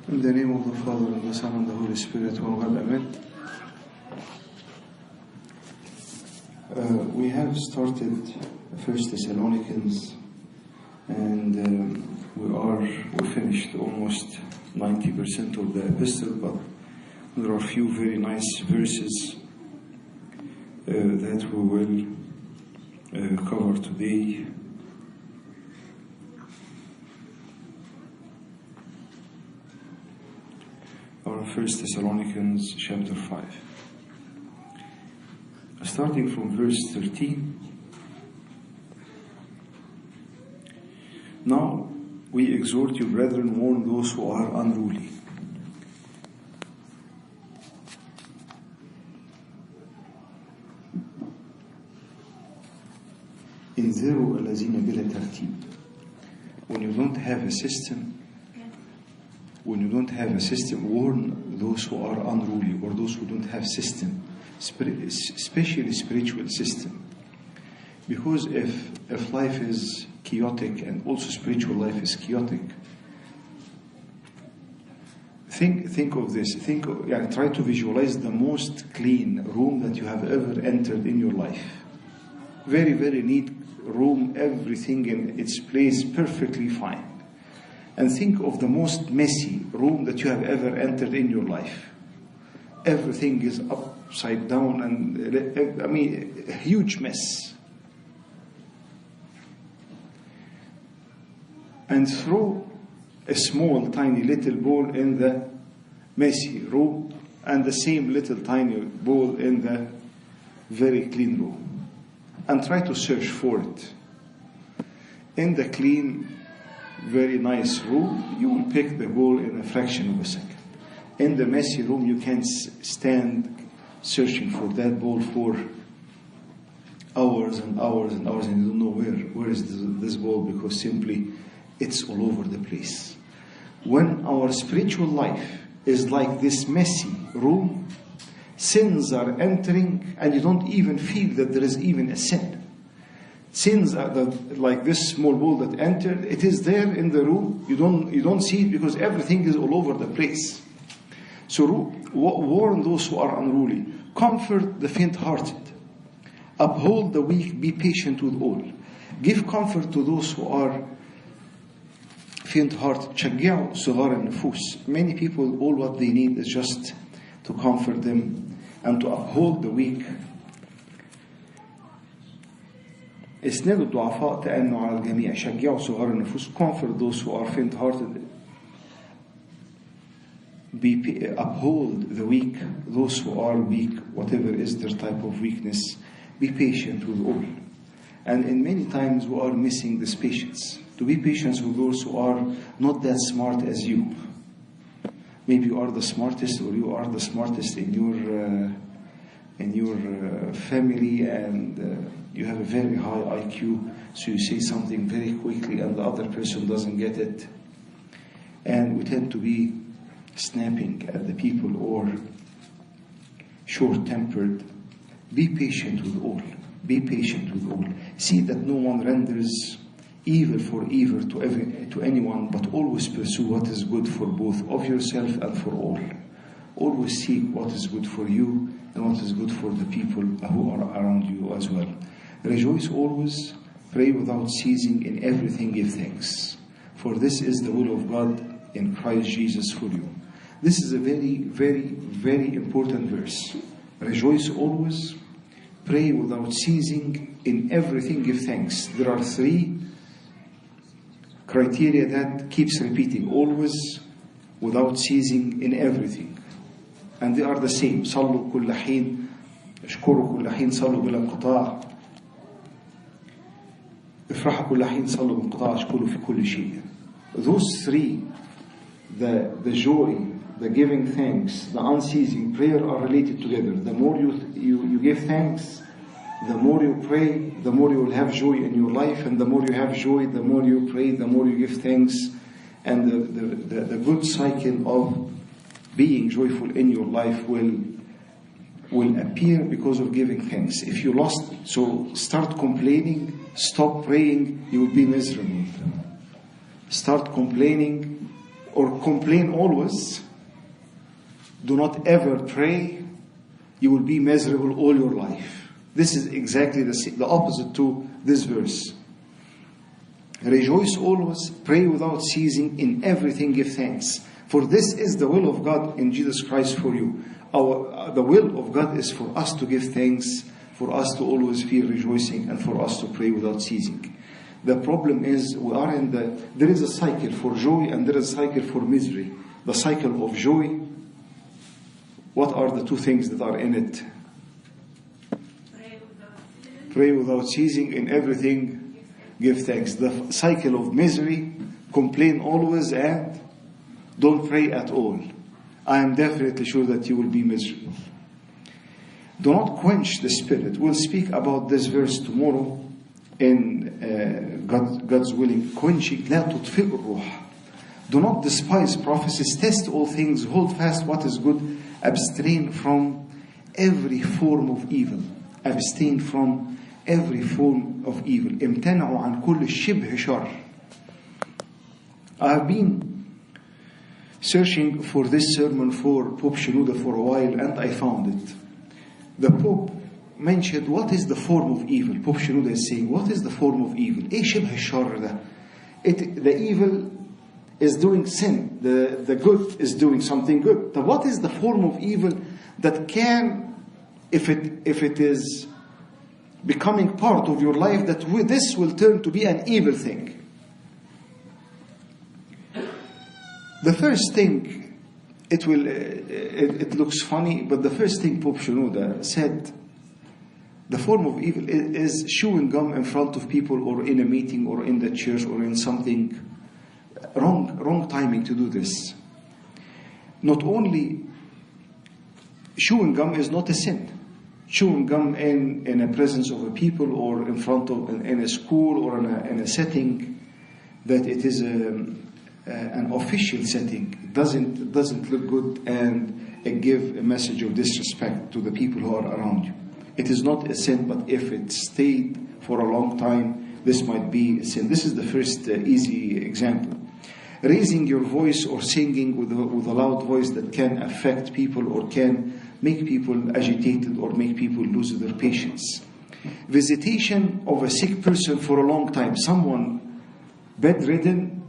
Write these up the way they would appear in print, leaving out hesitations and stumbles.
In the name of the Father, and the Son, and the Holy Spirit, one God, Amen. We have started 1 Thessalonians, and we finished almost 90% of the epistle, but there are a few very nice verses that we will cover today. Our 1 Thessalonians chapter 5. Starting from verse 13. Now we exhort you, brethren, warn those who are unruly. انذروا الذين بلا ترتيب. When you don't have a system, warn those who are unruly, or those who don't have system, especially spiritual system. Because if life is chaotic and also spiritual life is chaotic, think of this. Try to visualize the most clean room that you have ever entered in your life. Very, very neat room, everything in its place, perfectly fine. And think of the most messy room that you have ever entered in your life. Everything is upside down, and a huge mess. And throw a small, tiny little ball in the messy room, and the same little, tiny ball in the very clean room. And try to search for it. In the clean, very nice room, you will pick the ball in a fraction of a second. In the messy room, you can't stand searching for that ball for hours and hours and hours, and you don't know where is this ball, because simply it's all over the place. When our spiritual life is like this messy room, sins are entering, and you don't even feel that there is even a sin. Sins are like this small ball that entered. It is there in the room. You don't see it because everything is all over the place. So warn those who are unruly. Comfort the faint-hearted. Uphold the weak. Be patient with all. Give comfort to those who are faint-hearted. شجعوا صغار النفوس. Many people, all what they need is just to comfort them and to uphold the weak. اسندوا الضعفاء تأنوا على الجميع. شجعوا صغار النفوس. Comfort those who are faint-hearted. Uphold the weak, those who are weak, whatever is their type of weakness. Be patient with all. And in many times we are missing this patience. To be patient with those who are not that smart as you. Maybe you are the smartest, or you are the smartest in your family, and you have a very high IQ, so you say something very quickly and the other person doesn't get it. And we tend to be snapping at the people or short-tempered. Be patient with all. Be patient with all. See that no one renders evil for evil to anyone, but always pursue what is good for both of yourself and for all. Always seek what is good for you and what is good for the people who are around you as well. Rejoice always, pray without ceasing, in everything give thanks. For this is the will of God in Christ Jesus for you. This is a very, very, very important verse. Rejoice always, pray without ceasing, in everything give thanks. There are 3 criteria that keeps repeating: always, without ceasing, in everything. And they are the same. صلوا كل حين, اشكروا كل حين, صلوا بلا انقطاع, افرحوا كل حين, صلوا بانقطاع, اشكروا في كل شيء. Those 3, the joy, the giving thanks, the unceasing prayer, are related together. The more you give thanks, the more you pray, the more you will have joy in your life, and the more you have joy, the more you pray, the more you give thanks, and the good cycle of being joyful in your life will appear because of giving thanks. If you lost, so start complaining, stop praying, you will be miserable. Start complaining, or complain always, do not ever pray, you will be miserable all your life. This is exactly the opposite to this verse. Rejoice always, pray without ceasing, in everything give thanks. For this is the will of God in Jesus Christ for you. The will of God is for us to give thanks, for us to always feel rejoicing, and for us to pray without ceasing. The problem is there is a cycle for joy and there is a cycle for misery. The cycle of joy, what are the two things that are in it? Pray without ceasing, in everything give thanks. The cycle of misery, complain always and don't pray at all. I am definitely sure that you will be miserable. Do not quench the spirit. We'll speak about this verse tomorrow in God's willing. Quenching, لا تطفئ الروح. Do not despise prophecies. Test all things. Hold fast what is good. Abstain from every form of evil. Abstain from every form of evil. امتنعوا عن كل شبه شر. I have been searching for this sermon for Pope Shenouda for a while, and I found it. The Pope mentioned what is the form of evil. Pope Shenouda is saying, what is the form of evil? إيه شبه الشر ده? The evil is doing sin. The good is doing something good. But what is the form of evil that can, if it is becoming part of your life, that this will turn to be an evil thing? The first thing, it looks funny, but the first thing Pope Shenouda said, the form of evil is chewing gum in front of people, or in a meeting, or in the church, or in something. Wrong timing to do this. Not only chewing gum is not a sin. Chewing gum in a presence of a people, or in front of in a school, or in a setting that it is an official setting, it doesn't look good, and it gives a message of disrespect to the people who are around you. It is not a sin, but if it stayed for a long time, this might be a sin. This is the first easy example. Raising your voice or singing with a loud voice that can affect people, or can make people agitated, or make people lose their patience. Visitation of a sick person for a long time. Someone bedridden,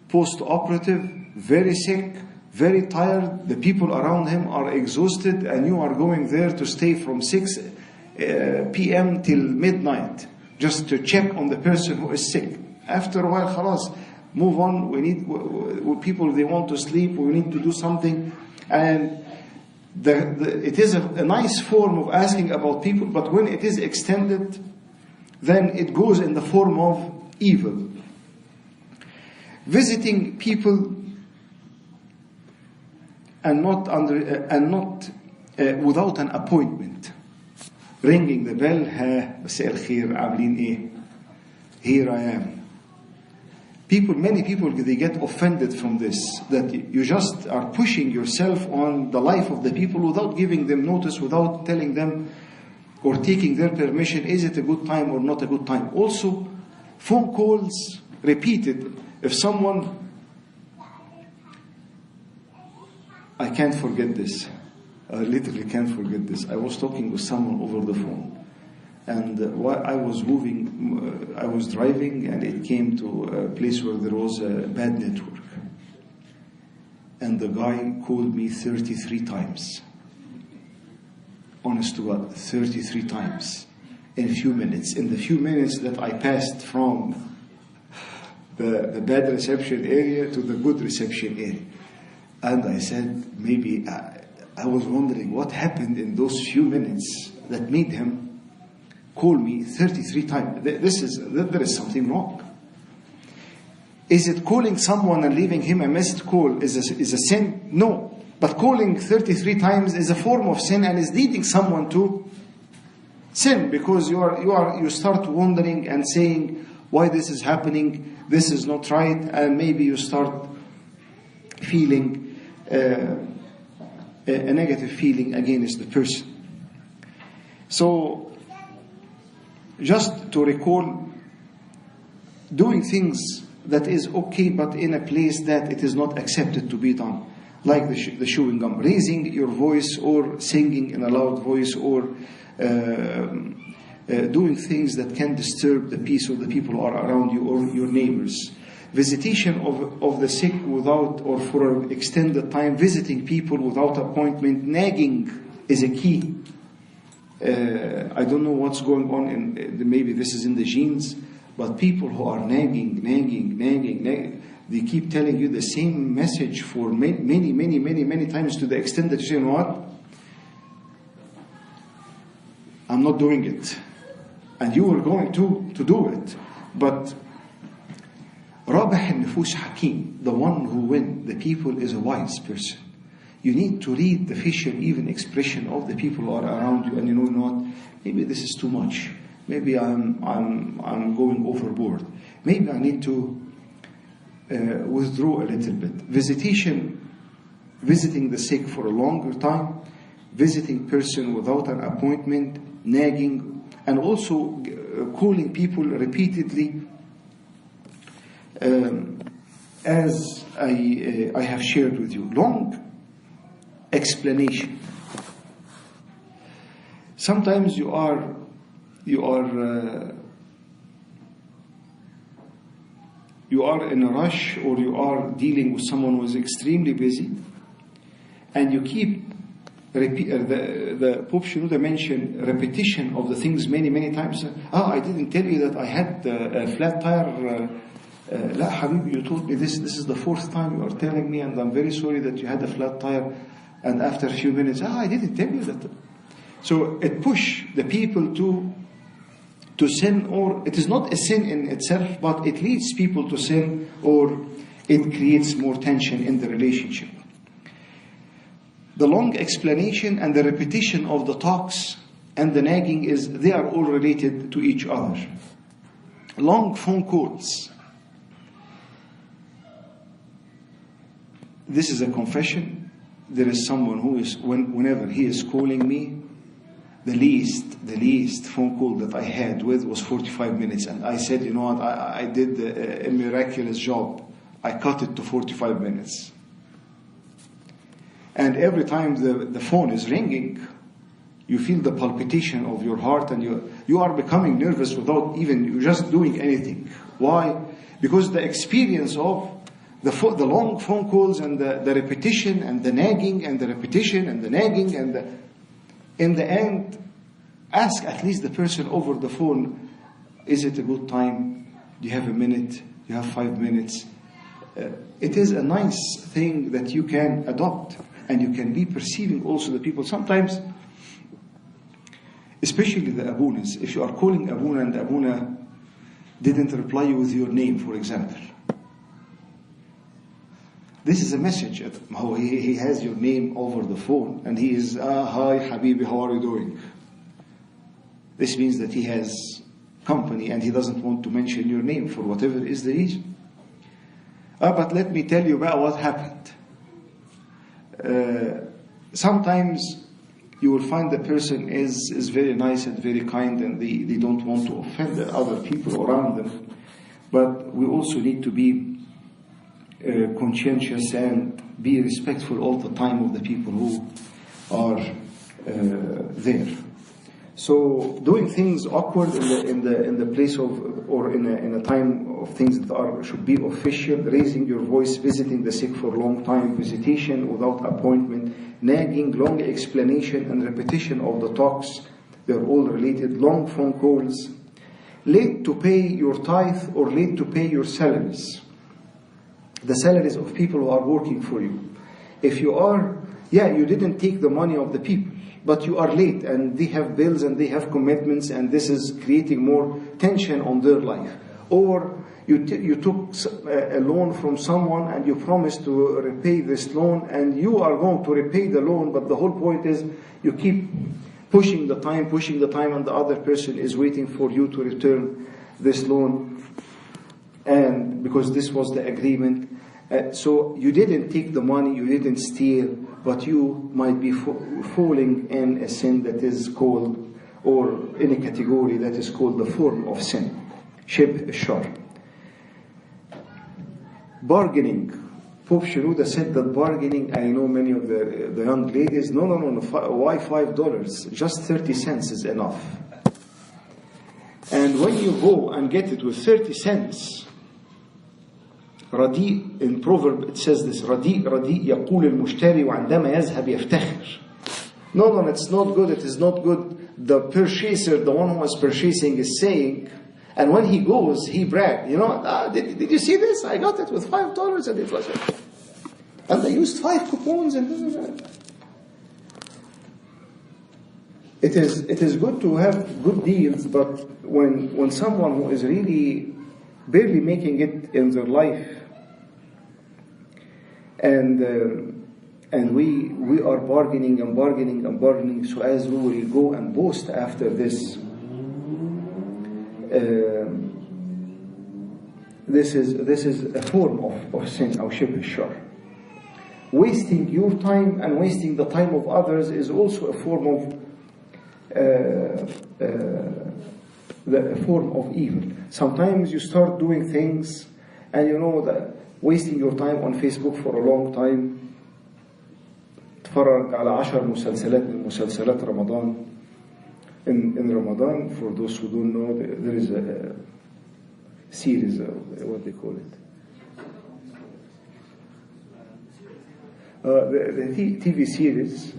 post-operative, very sick, very tired. The people around him are exhausted, and you are going there to stay from 6 p.m. till midnight just to check on the person who is sick. After a while, khalas, move on. We need people, they want to sleep. We need to do something. And it is a nice form of asking about people, but when it is extended, then it goes in the form of evil. Visiting people and not without an appointment. Ringing the bell, مساء الخير, عاملين ايه? Here I am. Many people, they get offended from this, that you just are pushing yourself on the life of the people without giving them notice, without telling them or taking their permission. Is it a good time or not a good time? Also, phone calls repeated. If someone, I can't forget this. I literally can't forget this. I was talking with someone over the phone, and while I was moving, I was driving, and it came to a place where there was a bad network. And the guy called me 33 times. Honest to God, 33 times in a few minutes. In the few minutes that I passed from the bad reception area to the good reception area. And I said, maybe I was wondering what happened in those few minutes that made him call me 33 times. There is something wrong. Is it calling someone and leaving him a missed call is a sin? No. But calling 33 times is a form of sin, and is leading someone to sin, because you start wondering and saying why this is happening. This is not right, and maybe you start feeling a negative feeling against the person. So, just to recall, doing things that is okay, but in a place that it is not accepted to be done. Like the chewing gum, raising your voice or singing in a loud voice or doing things that can disturb the peace of the people who are around you or your neighbors. Visitation of the sick without or for an extended time, visiting people without appointment. Nagging is a key. I don't know what's going on, maybe this is in the genes, but people who are nagging, they keep telling you the same message for many times, to the extent that you say, you know what? I'm not doing it. And you were going to do it. But رابح النفوس حكيم, the one who wins the people is a wise person. You need to read the facial even expression of the people who are around you, and you know what? Maybe this is too much. Maybe I'm going overboard. Maybe I need to withdraw a little bit. Visiting the sick for a longer time, visiting person without an appointment, nagging, and also calling people repeatedly, as I have shared with you. Long explanation. Sometimes you are in a rush, or you are dealing with someone who is extremely busy, and you keep the Pope Shenouda mentioned repetition of the things many times. I didn't tell you that I had a flat tire. La Habibi, you told me this is the fourth time you are telling me, and I'm very sorry that you had a flat tire. And after a few minutes, I didn't tell you that. So it pushes the people to sin, or it is not a sin in itself, but it leads people to sin, or it creates more tension in the relationship. The long explanation and the repetition of the talks and the nagging they are all related to each other. Long phone calls. This is a confession. There is someone who is, whenever he is calling me, the least phone call that I had with was 45 minutes. And I said, you know what, I did a miraculous job. I cut it to 45 minutes. And every time the phone is ringing, you feel the palpitation of your heart, and you are becoming nervous without even you just doing anything. Why? Because the experience of the long phone calls and the repetition and the nagging and the repetition and the nagging, and in the end, ask at least the person over the phone, is it a good time? Do you have a minute? Do you have 5 minutes? It is a nice thing that you can adopt, and you can be perceiving also the people. Sometimes, especially the abunas, if you are calling abuna and the abuna didn't reply you with your name, for example, this is a message. He has your name over the phone, and he is, hi Habibi, how are you doing? This means that he has company, and he doesn't want to mention your name for whatever is the reason. But let me tell you about what happened. Sometimes you will find the person is very nice and very kind, and they don't want to offend the other people around them. But we also need to be conscientious and be respectful all the time of the people who are there. So doing things awkward in the place of, or in a time of things that should be official, raising your voice, visiting the sick for a long time, visitation without appointment, nagging, long explanation and repetition of the talks, they're all related, long phone calls, late to pay your tithe or late to pay your salaries. The salaries of people who are working for you. If you are, you didn't take the money of the people, but you are late and they have bills and they have commitments, and this is creating more tension on their life. Or you took a loan from someone and you promised to repay this loan, and you are going to repay the loan, but the whole point is you keep pushing the time, and the other person is waiting for you to return this loan. And because this was the agreement, so you didn't take the money, you didn't steal, but you might be falling in a sin that is called, or in a category that is called the form of sin, shibh shar. Bargaining. Pope Shenouda said that bargaining, I know many of the young ladies, no, why $5? Just 30 cents is enough. And when you go and get it with 30 cents, رديء, in proverb it says this, رديء يقول المشتري وعندما يذهب يفتخر. No, it's not good, it is not good. The purchaser, the one who was purchasing, is saying, and when he goes, he bragged, did you see this? I got it with $5 and it was it. And I used 5 coupons and it is good to have good deals, but when someone who is really barely making it in their life, and we are bargaining so as we will go and boast after this. This is a form of sin, أو شبه الشر. Wasting your time and wasting the time of others is also a form of evil. Sometimes you start doing things and that wasting your time on Facebook for a long time. تفرج على 10 مسلسلات من مسلسلات رمضان. In Ramadan, for those who don't know, there is a series, what they call it. The TV series,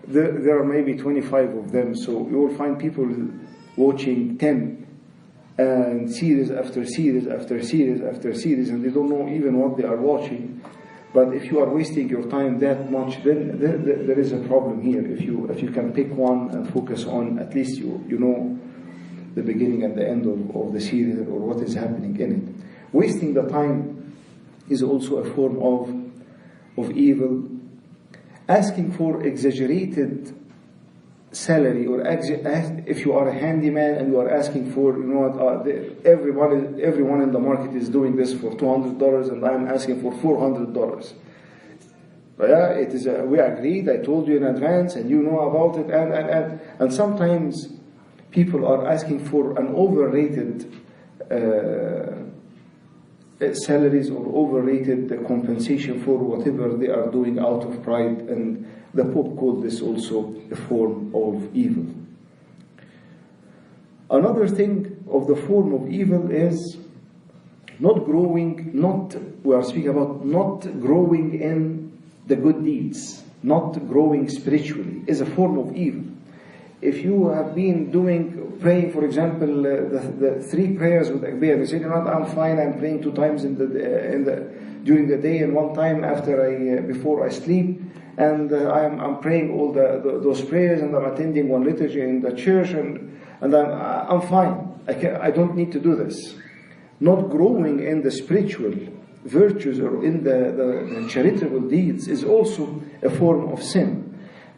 there are maybe 25 of them, so you will find people watching 10 and series after series after series after series, and they don't know even what they are watching. But if you are wasting your time that much, then there is a problem here. If you can pick one and focus on, at least you know the beginning and the end of the series or what is happening in it. Wasting the time is also a form of evil. Asking for exaggerated salary, or if you are a handyman and you are asking for, everyone in the market is doing this for $200 and I'm asking for $400. Yeah, it is. We agreed. I told you in advance, and you know about it. And sometimes people are asking for an overrated salaries or overrated compensation for whatever they are doing out of pride, and the Pope called this also a form of evil. Another thing of the form of evil is we are speaking about not growing in the good deeds, not growing spiritually, is a form of evil. If you have been praying, for example, the 3 prayers with Akbir, you say, I'm fine, I'm praying 2 times during the day and 1 time before I sleep, and I'm praying all those prayers, and I'm attending 1 liturgy in the church, and I'm fine. I don't need to do this. Not growing in the spiritual virtues or in the charitable deeds is also a form of sin.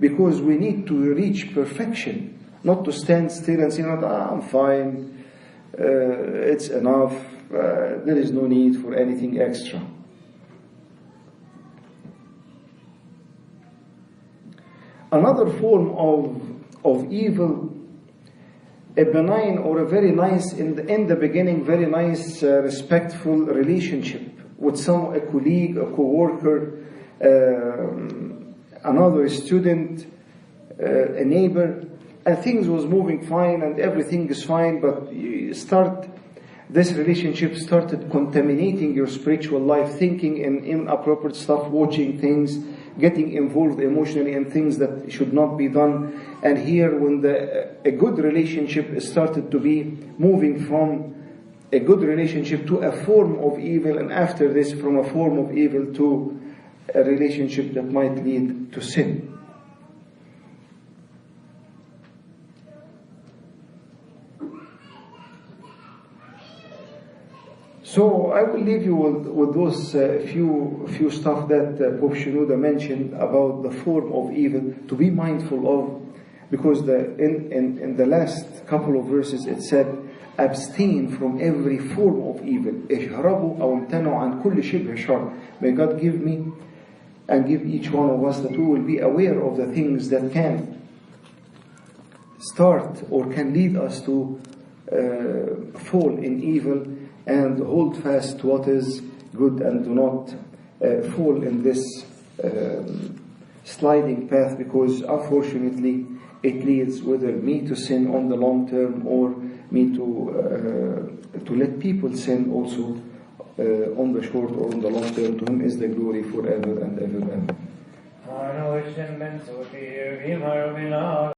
Because we need to reach perfection, not to stand still and say, I'm fine, it's enough, there is no need for anything extra. Another form of evil, a benign or a very nice, in the beginning, very nice, respectful relationship with a colleague, a co-worker, another student, a neighbor, and things was moving fine and everything is fine, but this relationship started contaminating your spiritual life, thinking in inappropriate stuff, watching things, getting involved emotionally in things that should not be done. And here, when a good relationship started to be moving from a good relationship to a form of evil, and after this, from a form of evil to a relationship that might lead to sin. So I will leave you with those few stuff that Pope Shenouda mentioned about the form of evil to be mindful of, because in the last couple of verses it said, abstain from every form of evil. اجهربوا أو امتنعوا عن كل شبه شر. May God give me and give each one of us that we will be aware of the things that can start or can lead us to fall in evil, and hold fast to what is good and do not fall in this sliding path, because unfortunately it leads whether me to sin on the long term or me to let people sin also on the short or on the long term. To Him is the glory forever and ever. Amen.